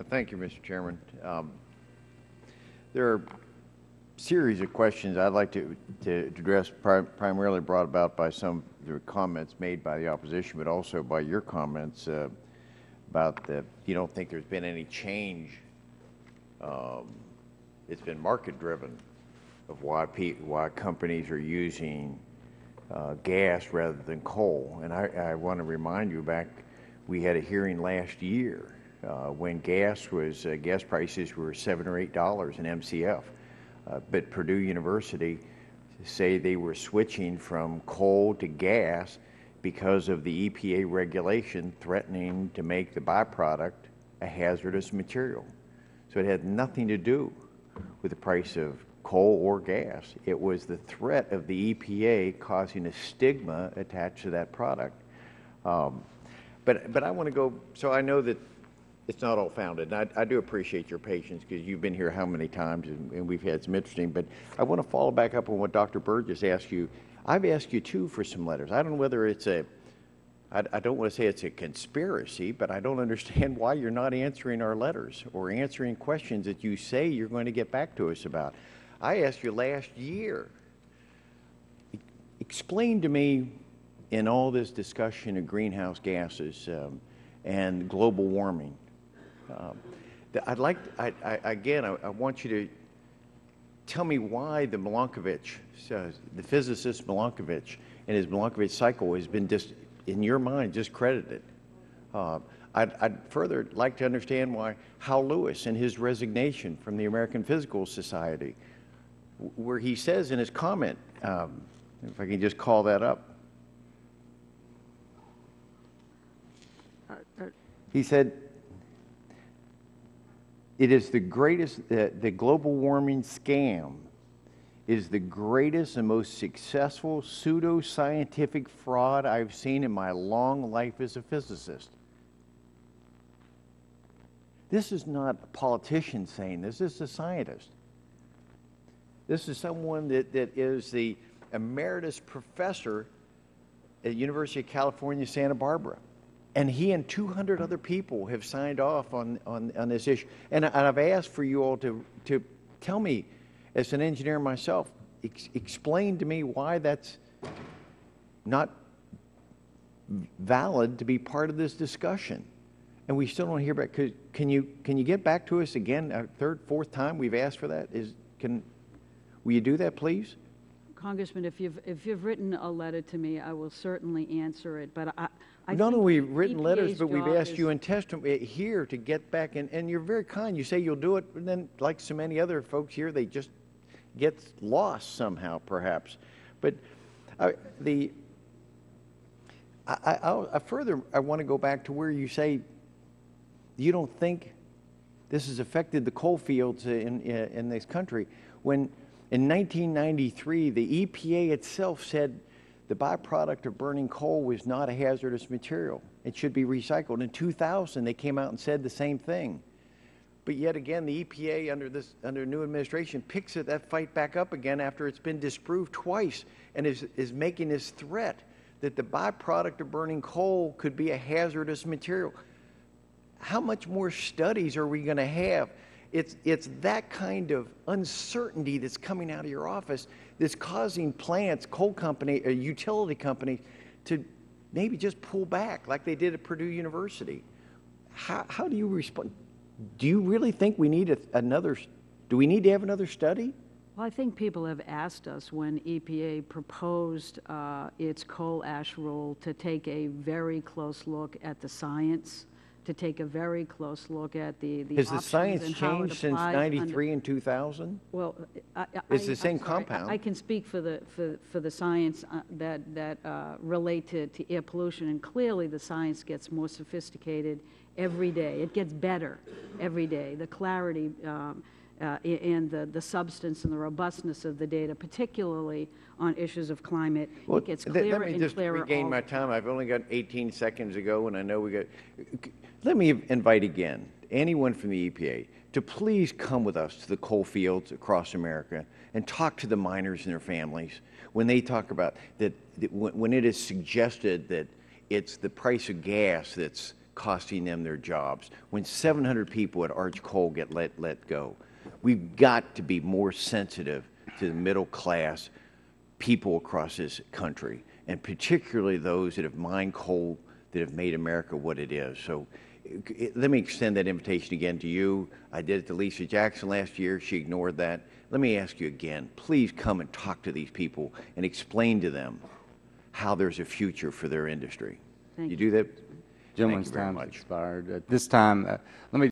Thank you, Mr. Chairman. There are a series of questions I'd like to address, primarily brought about by some of the comments made by the opposition, but also by your comments about you don't think there's been any change. It's been market-driven of why companies are using gas rather than coal. And I want to remind you back, we had a hearing last year when gas prices were $7 or $8 an MCF. But Purdue University say they were switching from coal to gas because of the EPA regulation threatening to make the byproduct a hazardous material. So it had nothing to do with the price of coal or gas. It was the threat of the EPA causing a stigma attached to that product. But I want to go, so I know that it's not all founded. And I do appreciate your patience because you've been here how many times and we've had some interesting, but I want to follow back up on what Dr. Burgess asked you. I've asked you too for some letters. I don't know whether it's I don't want to say it's a conspiracy, but I don't understand why you're not answering our letters or answering questions that you say you're going to get back to us about. I asked you last year, explain to me in all this discussion of greenhouse gases and global warming, I want you to tell me why the the physicist Milankovitch and his Milankovitch cycle has been in your mind discredited. I'd further like to understand why Hal Lewis and his resignation from the American Physical Society, where he says in his comment, if I can just call that up, he said, it is the greatest, the global warming scam is the greatest and most successful pseudo-scientific fraud I've seen in my long life as a physicist. This is not a politician saying this, this is a scientist. This is someone that is the emeritus professor at the University of California, Santa Barbara. And he and 200 other people have signed off on this issue. And I've asked for you all to tell me, as an engineer myself, explain to me why that's not valid to be part of this discussion. And we still don't hear back. Can you get back to us again, a third, fourth time we've asked for that? Will you do that, please? Congressman, if you've written a letter to me, I will certainly answer it. But not only we've written letters, but we've asked you in testimony here to get back, and you're very kind. You say you'll do it, and then, like so many other folks here, they just get lost somehow, perhaps. But I want to go back to where you say you don't think this has affected the coal fields in this country, when in 1993 the EPA itself said the byproduct of burning coal was not a hazardous material. It should be recycled. In 2000, they came out and said the same thing. But yet again, the EPA under new administration picks that fight back up again after it's been disproved twice, and is making this threat that the byproduct of burning coal could be a hazardous material. How much more studies are we going to have? It's that kind of uncertainty that's coming out of your office that's causing plants, coal company, utility companies to maybe just pull back like they did at Purdue University. How do you respond? Do you really think we need do we need to have another study? Well, I think people have asked us when EPA proposed its coal ash rule to take a very close look at the science, to take a very close look at the Has the science changed since 93 and 2000? Well, it's the same compound. I can speak for the science that relate to air pollution, and clearly the science gets more sophisticated every day. It gets better every day. The clarity and the substance and the robustness of the data, particularly on issues of climate, it gets clearer and clearer. Let me just regain my time. I've only got 18 seconds to go, and I know we got. Let me invite again anyone from the EPA to please come with us to the coal fields across America and talk to the miners and their families when they talk about that when it is suggested that it's the price of gas that's costing them their jobs. When 700 people at Arch Coal get let go, we've got to be more sensitive to the middle class people across this country, and particularly those that have mined coal that have made America what it is. So let me extend that invitation again to you. I did it to Lisa Jackson last year. She ignored that. Let me ask you again, please come and talk to these people and explain to them how there's a future for their industry. Thank You do that? Gentleman's Thank you very time much. has expired. At this time, let me